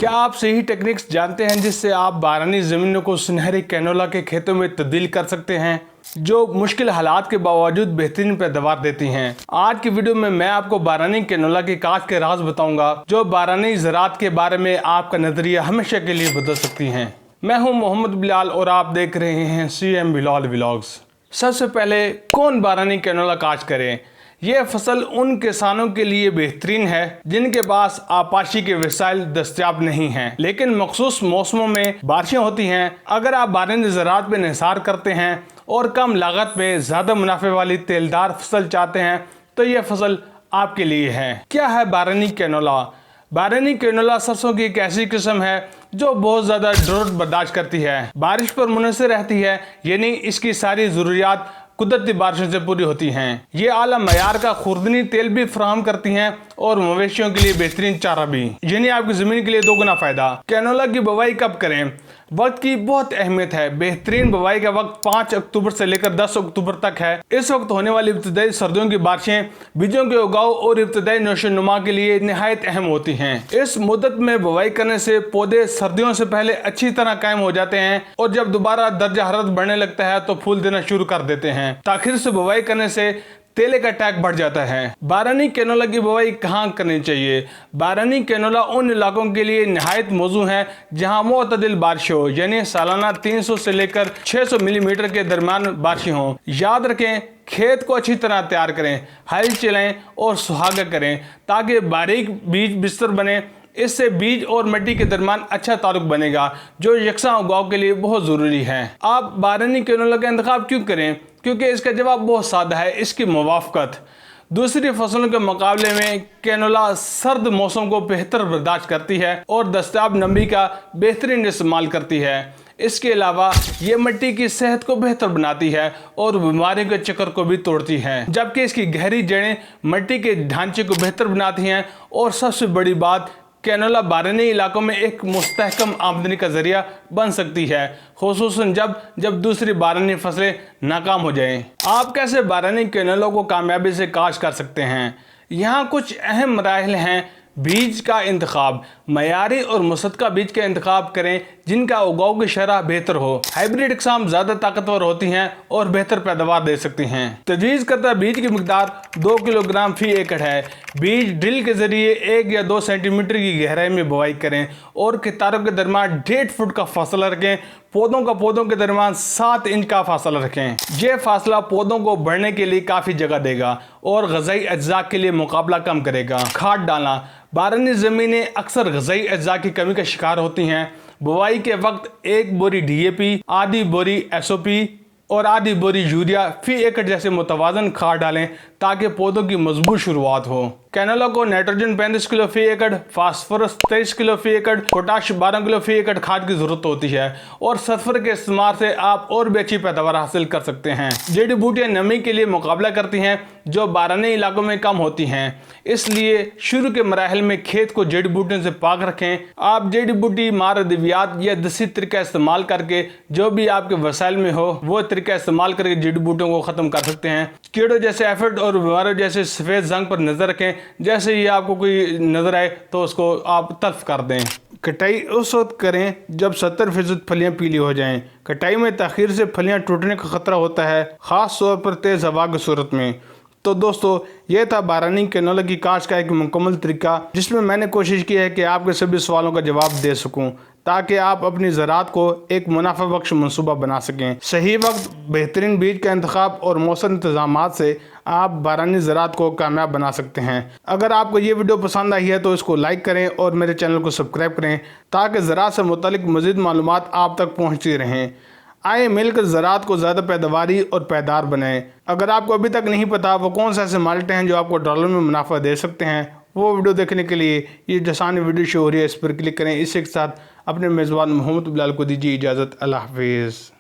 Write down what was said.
क्या आप सही टेक्निक्स जानते हैं जिससे आप बारानी ज़मीनों को सुनहरी कैनोला के खेतों में तब्दील कर सकते हैं, जो मुश्किल हालात के बावजूद बेहतरीन पैदावार देती हैं। आज की वीडियो में मैं आपको बारानी कैनोला की काश्त के राज बताऊंगा, जो बारानी ज़राअत के बारे में आपका नज़रिया हमेशा के लिए बदल सकती हैं। मैं हूं मोहम्मद बिलाल और आप देख रहे हैं CM बिलाल व्लॉग्स। सबसे पहले कौन बारानी कैनोला काश्त करें? ये फसल उन किसानों के लिए बेहतरीन है जिनके पास आपाशी के वसाइल दस्तयाब नहीं हैं, लेकिन मखसूस मौसमों में बारिशें होती हैं। अगर आप बारानी ज़राअत पे निसार करते हैं और कम लागत में ज़्यादा मुनाफे वाली तेलदार फसल चाहते हैं तो ये फसल आपके लिए है। क्या है बारानी कैनोला? बारानी कैनोला सरसों की एक ऐसी किस्म है जो बहुत ज़्यादा ड्रोट बर्दाश्त करती है, बारिश पर मुनहसर रहती है, यानी इसकी सारी ज़रूरियात कुदरती बारिशों से पूरी होती हैं। ये आला मयार का खुर्दनी तेल भी फराहम करती हैं और मवेशियों के लिए बेहतरीन चारा भी, यानी आपकी ज़मीन के लिए दोगुना फ़ायदा। कैनोला की बुवाई कब करें? वक्त की बहुत अहमियत है। बेहतरीन बुवाई का वक्त 5 अक्टूबर से लेकर 10 अक्टूबर तक है। इस वक्त होने वाली इब्तदाई सर्दियों की बारिशें बीजों के उगाव और इब्तदाई नौशोनुमा के लिए निहायत अहम होती हैं। इस मुद्दत में बुवाई करने से पौधे सर्दियों से पहले अच्छी तरह कायम हो जाते हैं और जब दोबारा दर्जा हरारत बढ़ने लगता है तो फूल देना शुरू कर देते हैं। ताखिर से बुवाई करने से तेले का अटैक बढ़ जाता है। बारानी कैनोला की बुवाई कहाँ करनी चाहिए? बारानी कैनोला उन इलाकों के लिए निहायत मौजू है जहाँ मोतदिल बारिश हो, यानी सालाना 300 से लेकर 600 मिलीमीटर के दरमियान बारिशें हों। याद रखें, खेत को अच्छी तरह तैयार करें, हल चलें और सुहागा करें ताकि बारीक बीज बिस्तर बने। इससे बीज और मिट्टी के दरमियान अच्छा ताल्लुक बनेगा, जो यकसा उगाव के लिए बहुत ज़रूरी है। आप बारानी कैनोला का इंतखाब क्यों करें? क्योंकि इसका जवाब बहुत सादा है, इसकी मुवाफ़क़त। दूसरी फसलों के मुकाबले में कैनोला सर्द मौसम को बेहतर बर्दाश्त करती है और दस्तयाब नमी का बेहतरीन इस्तेमाल करती है। इसके अलावा ये मिट्टी की सेहत को बेहतर बनाती है और बीमारियों के चक्कर को भी तोड़ती है, जबकि इसकी गहरी जड़ें मिट्टी के ढांचे को बेहतर बनाती हैं। और सबसे बड़ी बात, कैनोला बारानी इलाकों में एक मुस्तहकम आमदनी का जरिया बन सकती है, खुसूसन जब दूसरी बारानी फसलें नाकाम हो जाएं। आप कैसे बारानी कैनोला को कामयाबी से काश्त कर सकते हैं? यहाँ कुछ अहम मराहिल हैं। बीज का इंतखाब, मयारी और मुसद्दक़ा बीज का इंतखाब करें जिनका उगाव की शरह बेहतर हो। हाइब्रिड इकसाम ज़्यादा ताकतवर होती हैं और बेहतर पैदावार दे सकती हैं। तजवीज़ करता बीज की मिकदार 2 किलोग्राम फी एकड़ है। बीज ड्रिल के जरिए 1 या 2 सेंटीमीटर की गहराई में बुवाई करें और कितारों के दरमियान 1.5 फुट का फासला रखें। पौधों के दरमियान 7 इंच का फासला रखें। यह फासला पौधों को बढ़ने के लिए काफ़ी जगह देगा और ग़ज़ाई अज्जा के लिए मुकाबला कम करेगा। खाद डालना, बारानी ज़मीनें अक्सर ग़ज़ाई अज्जा की कमी का शिकार होती हैं। बुवाई के वक्त 1 बोरी DAP, आधी बोरी SOP और आधी बोरी यूरिया फी एकड़ जैसे मुतवाज़न खाद डालें ताकि पौधों की मजबूत शुरुआत हो। कैनोला को नाइट्रोजन 35 किलो फी एकड़, फास्फोरस 23 किलो फी एकड़, पोटाश 12 किलो फी एकड़ खाद की ज़रूरत होती है और सल्फर के इस्तेमाल से आप और भी अच्छी पैदावार हासिल कर सकते हैं। जड़ी बूटियाँ नमी के लिए मुकाबला करती हैं जो बारानी इलाकों में कम होती हैं, इसलिए शुरू के मराहल में खेत को जड़ी बूटियों से पाक रखें। आप जड़ी बूटी मार अद्वियात या देसी तरीका इस्तेमाल करके, जो भी आपके वसाइल में हो वो तरीका इस्तेमाल करके जड़ी बूटियों को ख़त्म कर सकते हैं। कीड़ों जैसे एफिड और बीमारियों जैसे सफ़ेद जंग पर नज़र रखें। जैसे ही आपको कोई नज़र आए तो उसको आप तल्फ कर दें। कटाई उस वक्त करें जब 70% फलियाँ पीली हो जाएं। कटाई में ताख़ीर से फलियाँ टूटने का ख़तरा होता है, ख़ास तौर पर तेज़ हवा की सूरत में। तो दोस्तों, ये था बारानी कैनोला की काश्त का एक मुकम्मल तरीका, जिसमें मैंने कोशिश की है कि आपके सभी सवालों का जवाब दे सकूं ताकि आप अपनी ज़राअत को एक मुनाफा बख्श मनसूबा बना सकें। सही वक्त, बेहतरीन बीज का इंतखाब और मौसम इंतजामात से आप बारानी ज़राअत को कामयाब बना सकते हैं। अगर आपको ये वीडियो पसंद आई है तो इसको लाइक करें और मेरे चैनल को सब्सक्राइब करें ताकि ज़राअत से मुतालिक मज़ीद मालूमात आप तक पहुँचती रहें। आए मिलकर ज़राअत को ज़्यादा पैदावारी और पायदार बनाएं। अगर आपको अभी तक नहीं पता वो कौन से ऐसे माल्टे हैं जो आपको डॉलर में मुनाफा दे सकते हैं, वो वीडियो देखने के लिए ये जसानी वीडियो शो हो रही है, इस पर क्लिक करें। इसी के साथ अपने मेज़बान मोहम्मद बिलाल को दीजिए इजाज़त। अल्लाह हाफ़िज़।